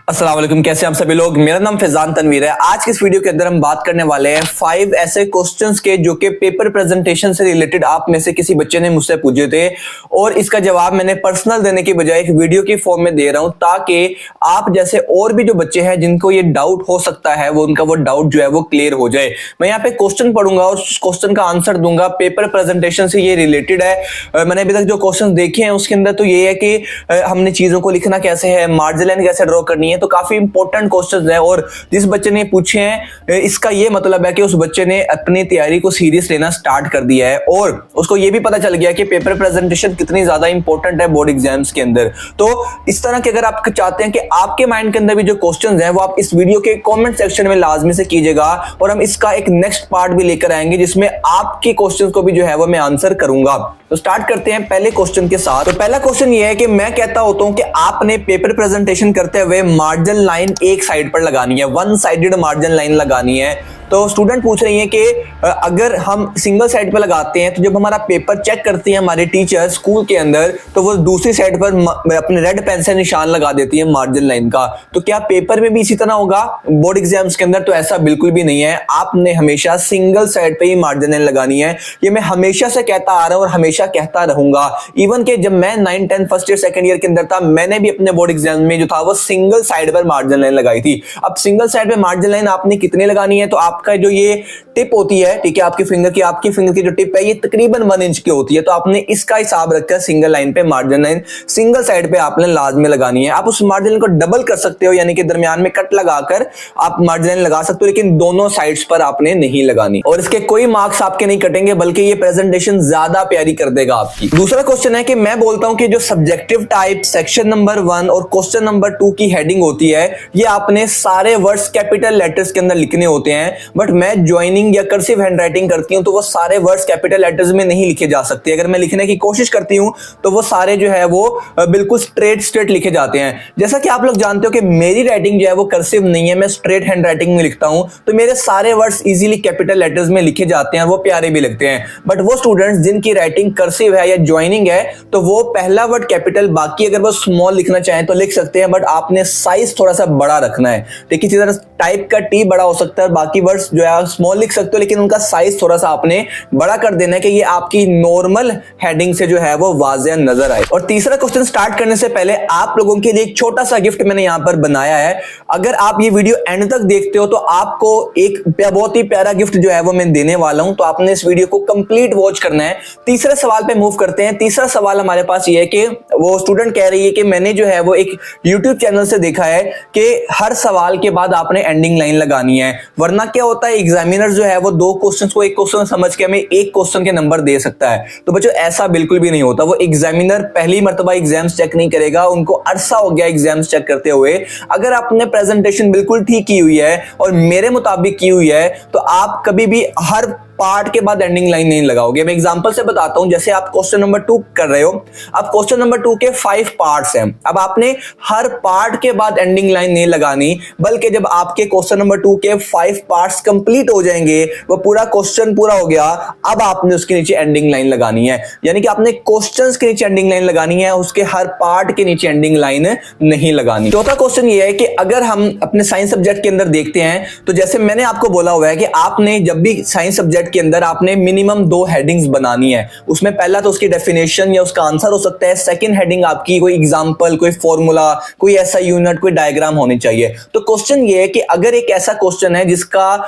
अस्सलाम वालेकुम, कैसे हैं आप सभी लोग। मेरा नाम फैजान तनवीर है। आज की इस वीडियो के अंदर हम बात करने वाले हैं 5 ऐसे क्वेश्चंस के जो कि पेपर प्रेजेंटेशन से रिलेटेड आप में से किसी बच्चे ने मुझसे पूछे थे और इसका जवाब मैंने पर्सनल देने की बजाय एक वीडियो की फॉर्म में दे रहा हूं ताकि आप जैसे और भी जो बच्चे हैं जिनको ये डाउट हो सकता है वो उनका वो डाउट जो है वो क्लियर हो जाए। मैं यहाँ पे क्वेश्चन पढ़ूंगा और उस क्वेश्चन का आंसर दूंगा। पेपर प्रेजेंटेशन से ये रिलेटेड है। मैंने अभी तक जो क्वेश्चन देखे हैं उसके अंदर तो ये है कि हमने चीजों को लिखना कैसे है, मार्जिन लाइन कैसे ड्रॉ करनी है, तो काफी इंपॉर्टेंट क्वेश्चंस है। और जिस बच्चे ने पूछे हैं इसका ये मतलब है कि उस बच्चे ने अपनी तैयारी को सीरियस लेना स्टार्ट कर दिया है और उसको ये भी पता चल गया कि पेपर प्रेजेंटेशन कितनी ज्यादा इंपॉर्टेंट है बोर्ड एग्जाम्स के अंदर। तो इस तरह के अगर आप चाहते हैं कि आपके माइंड के अंदर भी जो क्वेश्चंस हैं वो आप इस वीडियो के कमेंट सेक्शन में लाजमी से कीजिएगा और हम इसका एक नेक्स्ट पार्ट भी लेकर आएंगे जिसमें आपके क्वेश्चंस को भी जो है वो मैं आंसर करूंगा। तो स्टार्ट करते हैं पहले क्वेश्चन के साथ। तो पहला क्वेश्चन ये है कि मैं कहता होता हूं कि आपने पेपर प्रेजेंटेशन करते हुए मार्जिन लाइन एक साइड पर लगानी है, वन साइडेड मार्जिन लाइन लगानी है। तो स्टूडेंट पूछ रही हैं कि अगर हम सिंगल साइड पर लगाते हैं तो जब हमारा पेपर चेक करती है हमारे टीचर स्कूल के अंदर तो वो दूसरी साइड पर अपने रेड पेन से निशान लगा देती है मार्जिन लाइन का। तो क्या पेपर में भी इसी तरह होगा बोर्ड एग्जाम्स के अंदर? तो ऐसा बिल्कुल भी नहीं है। आपने हमेशा सिंगल साइड पे ही मार्जिन लाइन लगानी है। ये मैं हमेशा से कहता आ रहा हूं और हमेशा कहता रहूंगा। इवन के जब मैं 9, 10 फर्स्ट ईयर सेकंड ईयर के अंदर था मैंने भी अपने बोर्ड एग्जाम में जो था वो सिंगल साइड पर मार्जिन लाइन लगाई थी। अब सिंगल साइड पे मार्जिन लाइन आपने कितनी लगानी है? तो आपका जो ये टिप होती है, ठीक है, आपकी फिंगर की जो टिप है ये तकरीबन 1 इंच की होती है। तो आपने इसका हिसाब रखकर सिंगल लाइन पे मार्जिन लाइन सिंगल साइड पे आपने लाजमी लगानी है। आप उस मार्जिन लाइन को डबल कर सकते हो, यानी कि दरमियान में कट लगाकर आप मार्जिन लाइन लगा सकते हो, लेकिन दोनों साइड्स पर आपने नहीं लगानी और इसके कोई मार्क्स आपके नहीं कटेंगे बल्कि ये प्रेजेंटेशन ज्यादा प्यारी कर देगा आपकी। दूसरा क्वेश्चन है कि मैं बोलता हूं कि जो सब्जेक्टिव टाइप सेक्शन नंबर 1 और क्वेश्चन नंबर 2 की हेडिंग होती है ये आपने सारे वर्ड्स कैपिटल लेटर्स के अंदर लिखने होते हैं, बट मैं ज्वाइनिंग या कर्सिव हैंडराइटिंग करती हूं तो वो सारे वर्ड्स कैपिटल लेटर्स में नहीं लिखे जा सकते। अगर मैं लिखने की कोशिश करती हूं तो वो सारे जो है वो बिल्कुल स्ट्रेट लिखे जाते हैं। जैसा कि आप लोग जानते हो कि मेरी राइटिंग जो है वो कर्सिव नहीं है, मैं स्ट्रेट हैंडराइटिंग में लिखता हूं तो मेरे सारे वर्ड्स इजीली कैपिटल लेटर्स में लिखे जाते हैं और वो प्यारे भी लगते हैं। बट वो स्टूडेंट्स जिनकी राइटिंग कर्सिव है या ज्वाइनिंग है तो वो पहला वर्ड कैपिटल, बाकी अगर वो स्मॉल लिखना चाहें तो लिख सकते हैं, बट आपने साइज थोड़ा सा बड़ा रखना है। देखिए इसी तरह टाइप का टी बड़ा हो सकता है, बाकी वर्ड्स जो है स्मॉल लिख सकते हो लेकिन उनका साइज थोड़ा सा आपने बड़ा कर देना है कि ये आपकी नॉर्मल हेडिंग से जो है वो वाज़ेह नजर आए। और तीसरा क्वेश्चन स्टार्ट करने से पहले आप लोगों के लिए एक छोटा सा गिफ्ट मैंने यहां पर बनाया है। अगर आप ये वीडियो एंड तक देखते हो तो आपको एक बहुत ही प्यारा गिफ्ट जो है वो मैं देने वाला हूं, तो आपने इस वीडियो को कंप्लीट वॉच करना है। तीसरे सवाल पे मूव करते हैं। तीसरा सवाल हमारे पास ये है कि वो स्टूडेंट कह रही है कि मैंने जो है वो एक यूट्यूब चैनल से देखा है कि हर सवाल के बाद आपने एंडिंग लाइन लगानी है, वरना क्या होता है एग्जामिनर जो है वो 2 क्वेश्चंस को एक क्वेश्चन समझ के हमें एक क्वेश्चन के नंबर दे सकता है। तो बच्चों ऐसा बिल्कुल भी नहीं होता। वो एग्जामिनर पहली मर्तबा एग्जाम्स चेक नहीं करेगा, उनको अरसा हो गया एग्जाम्स चेक करते हुए। अगर आपने प्रेजेंटेशन बिल्कुल ठीक की हुई है और मेरे मुताबिक की हुई है तो आप कभी भी हर पार्ट के बाद एंडिंग लाइन नहीं लगाओगे। मैं एग्जांपल से बताता हूं, जैसे आप क्वेश्चन नंबर 2 कर रहे हो, अब क्वेश्चन नंबर 2 के 5 पार्ट्स हैं। अब आपने हर पार्ट के बाद एंडिंग लाइन नहीं लगानी, बल्कि जब आपके क्वेश्चन नंबर 2 के 5 पार्ट्स कंप्लीट हो जाएंगे, वो पूरा क्वेश्चन पूरा हो गया, अब आपने उसके नीचे एंडिंग लाइन लगानी है। यानी कि आपने क्वेश्चंस के नीचे एंडिंग लाइन लगानी है, उसके हर पार्ट के नीचे एंडिंग लाइन नहीं लगानी। चौथा क्वेश्चन ये है कि अगर हम अपने साइंस सब्जेक्ट के अंदर देखते हैं तो जैसे मैंने आपको बोला हुआ है कि आपने जब भी साइंस सब्जेक्ट के अंदर आपने मिनिमम 2 हेडिंग्स बनानी है। उसमें पहला तो उसकी डेफिनेशन या उसका आंसर हो सकता है, सेकंड हेडिंग आपकी कोई एग्जांपल, कोई फॉर्मूला, कोई ऐसा यूनिट, कोई डायग्राम होनी चाहिए। तो क्वेश्चन ये है कि अगर एक ऐसा क्वेश्चन है जिसका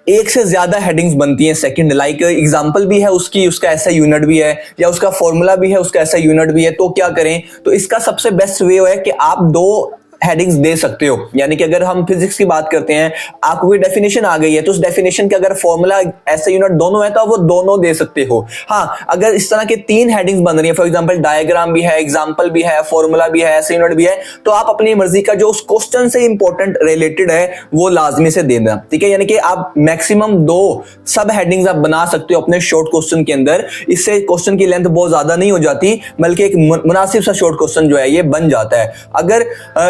एक से ज्यादा हेडिंग्स बनती हैं, सेकंड लाइक एग्जांपल भी है उसकी, उसका ऐसा यूनिट भी है, या उसका फॉर्मूला भी है, उसका ऐसा यूनिट भी है, तो क्या करें? तो इसका सबसे बेस्ट वे है कि आप 2 हेडिंग्स दे सकते हो। यानी कि अगर हम फिजिक्स की बात करते हैं, आपको कोई डेफिनेशन आ गई है तो उस डेफिनेशन का अगर फॉर्मूला ऐसे यूनिट दोनों है तो आप वो दोनों दे सकते हो। हाँ, अगर इस तरह के 3 हेडिंग्स बन रही है, फॉर एग्जांपल डायग्राम भी है, एग्जांपल भी है, फॉर्मूला भी है, ऐसे यूनिट भी है, तो आप अपनी मर्जी का जो उस क्वेश्चन से इंपॉर्टेंट रिलेटेड है वो लाजमी से देना, ठीक है। यानी कि आप मैक्सिमम 2 सब हेडिंग्स आप बना सकते हो अपने शॉर्ट क्वेश्चन के अंदर। इससे क्वेश्चन की लेंथ बहुत ज्यादा नहीं हो जाती, बल्कि एक मुनासिब सा शॉर्ट क्वेश्चन जो है ये बन जाता है। अगर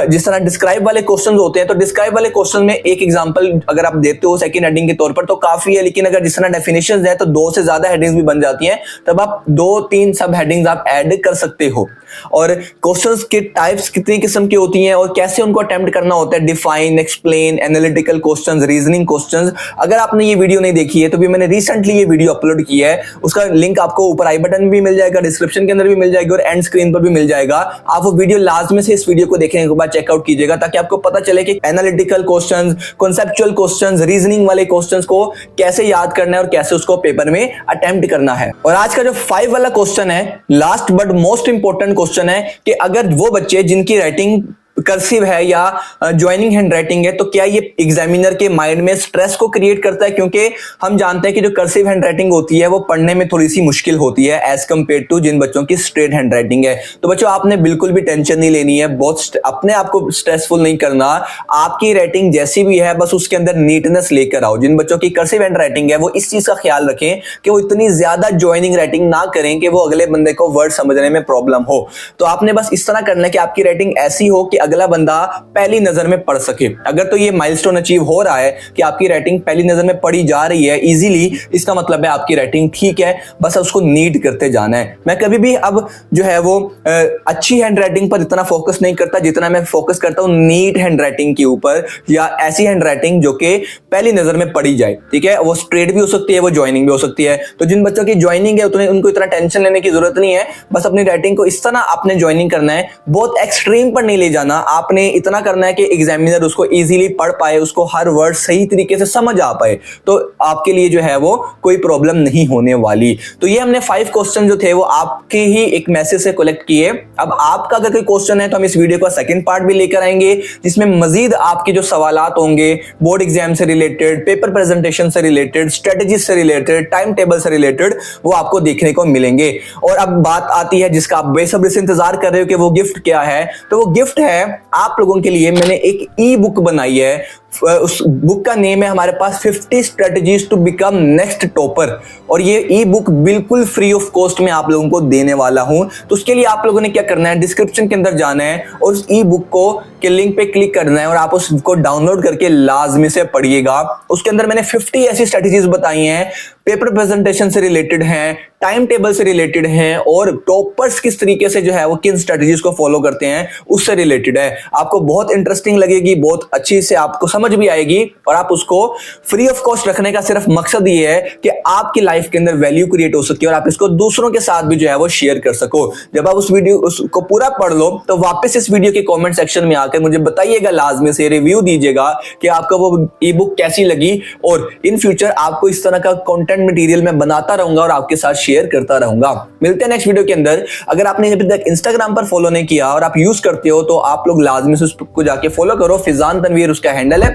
जिस जिस तरह डिस्क्राइब वाले क्वेश्चन होते हैं, तो डिस्क्राइब वाले क्वेश्चन में एक एग्जांपल अगर आप देते हो सेकंड हेडिंग के तौर पर तो काफी है, लेकिन अगर जिस तरह डेफिनेशंस है तो 2 से ज्यादा हेडिंग्स भी बन जाती हैं, तब आप 2-3 सब हेडिंग्स आप ऐड कर सकते हो। और क्वेश्चंस के टाइप्स कितनी किस्म की होती हैं और कैसे उनको अटेम्प्ट करना होता है, define, explain, analytical questions, reasoning questions. अगर आपने ये वीडियो नहीं देखी है तो भी मैंने रिसेंटली ये वीडियो अपलोड किया है, उसका लिंक आपको ऊपर आई बटन भी मिल जाएगा, डिस्क्रिप्शन के अंदर भी मिल जाएगा और एंड स्क्रीन पर भी मिल जाएगा। आप वो वीडियो लाजमी से इस वीडियो को देखने के बाद चेकआउट कीजिएगा, ताकि आपको पता चले कि analytical questions, conceptual questions, reasoning वाले क्वेश्चंस को कैसे याद करना है और कैसे उसको पेपर में अटेम्प्ट करना है। और आज का जो 5 वाला क्वेश्चन है, last but most important question है कि अगर वो बच्चे जिनकी राइटिंग कर्सिव है या ज्वाइनिंग हैंड राइटिंग है, तो क्या ये एग्जामिनर के माइंड में स्ट्रेस को क्रिएट करता है? क्योंकि हम जानते हैं कि जो कर्सिव हैंड राइटिंग होती है वो पढ़ने में थोड़ी सी मुश्किल होती है एज कंपेयर टू जिन बच्चों की स्ट्रेट हैंड राइटिंग है। तो बच्चों आपने बिल्कुल भी टेंशन नहीं लेनी है, बहुत अपने आप को स्ट्रेसफुल नहीं करना। आपकी राइटिंग जैसी भी है बस उसके अंदर नीटनेस लेकर आओ। जिन बच्चों की कर्सिव हैंड राइटिंग है वो इस चीज का ख्याल रखें कि वो इतनी ज्यादा ज्वाइनिंग राइटिंग ना करें कि वो अगले बंदे को वर्ड समझने में प्रॉब्लम हो। तो आपने बस इस तरह करना है कि आपकी राइटिंग ऐसी हो कि अगला बंदा पहली नजर में पढ़ सके। अगर तो ये माइलस्टोन अचीव हो रहा है कि आपकी राइटिंग पहली नजर में पढ़ी जा रही है इजीली, इसका मतलब है आपकी राइटिंग ठीक है, बस उसको नीट करते जाना है। मैं कभी भी अब जो है वो अच्छी हैंड राइटिंग पर इतना फोकस नहीं करता जितना मैं फोकस करता हूं नीट हैंड राइटिंग के ऊपर, या ऐसी हैंड राइटिंग जो कि पहली नजर में पढ़ी जाए। ठीक है, वो स्ट्रेट भी हो सकती है, वो ज्वाइनिंग भी हो सकती है। तो जिन बच्चों की ज्वाइनिंग है उनको इतना टेंशन लेने की जरूरत नहीं है, बस अपनी राइटिंग को इस तरह आपने ज्वाइनिंग करना है, बहुत एक्सट्रीम पर नहीं ले जाना। आपने इतना करना है कि एग्जामिनर उसको इजीली पढ़ पाए, उसको हर वर्ड सही तरीके से समझ आ पाए, तो आपके लिए जो है वो कोई प्रॉब्लम नहीं होने वाली। तो ये हमने 5 क्वेश्चन जो थे वो आपके ही एक मैसेज से कलेक्ट किए। अब आपका अगर कोई क्वेश्चन है तो हम इस वीडियो का सेकंड पार्ट भी लेकर आएंगे, जिसमें मजीद आपके जो सवालात होंगे बोर्ड एग्जाम से रिलेटेड, पेपर प्रेजेंटेशन से रिलेटेड, स्ट्रेटेजी से रिलेटेड, टाइम टेबल से रिलेटेड, वो आपको देखने को मिलेंगे। और अब बात आती है जिसका आप बेसब्री से इंतजार कर रहे हो कि वो गिफ्ट क्या है। तो वो गिफ्ट है आप लोगों के लिए मैंने एक ई बुक बनाई है। उस बुक का नेम है हमारे पास 50 strategies to become next topper, और ये ई बुक बिल्कुल फ्री ऑफ कॉस्ट में आप लोगों को देने वाला हूं। तो उसके लिए आप लोगों ने क्या करना है, डिस्क्रिप्शन के अंदर जाना है और उस ई बुक को के लिंक पे क्लिक करना है और आप उसको डाउनलोड करके लाजमी से पढ़िएगा। उसके अंदर मैंने 50 ऐसी स्ट्रेटजीज बताई हैं, पेपर प्रेजेंटेशन से रिलेटेड हैं, टाइम टेबल से रिलेटेड हैं, और टॉपर्स किस तरीके से जो है वो किन स्ट्रेटजीज को फॉलो करते हैं उससे रिलेटेड है। आपको बहुत इंटरेस्टिंग लगेगी, बहुत अच्छी से आपको समझ भी आएगी, और आप उसको फ्री ऑफ कॉस्ट रखने का सिर्फ मकसद ये है कि आपकी लाइफ के अंदर वैल्यू क्रिएट हो सके और आप इसको दूसरों के साथ भी जो है वो शेयर कर सको। जब आप उस वीडियो उसको पूरा पढ़ लो तो वापस इस वीडियो के कमेंट सेक्शन में आकर मुझे बताइएगा, लाजमी से रिव्यू दीजिएगा कि आपको वो ई बुक कैसी लगी, और इन फ्यूचर आपको इस तरह का कंटेंट मटेरियल मैं बनाता रहूंगा और आपके साथ शेयर करता रहूंगा। मिलते हैं नेक्स्ट वीडियो के अंदर। अगर आपने अभी तक इंस्टाग्राम पर फॉलो नहीं किया और आप यूज करते हो तो आप लोग लाजमी से उसको जाके फॉलो करो, फिजान तनवीर उसका हैंडल है।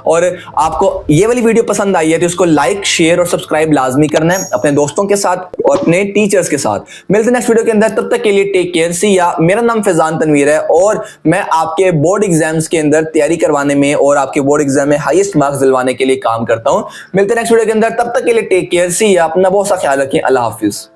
और आपको ये वाली वीडियो पसंद आई है तो उसको लाइक, शेयर और सब्सक्राइब लाजमी करना है अपने दोस्तों के साथ और अपने टीचर्स के साथ। मिलते हैं नेक्स्ट वीडियो के अंदर, तब तक के लिए टेक केयर, सी या। मेरा नाम फिजान तनवीर है और मैं आपके बोर्ड एग्जाम्स के अंदर तैयारी करवाने में और आपके बोर्ड एग्जाम में हाईएस्ट मार्क्स दिलवाने के लिए काम करता हूं। मिलते हैं नेक्स्ट वीडियो के अंदर, तब तक के लिए टेक केयर, सी या। अपना बहुत सा ख्याल रखें। अल्लाह हाफिज।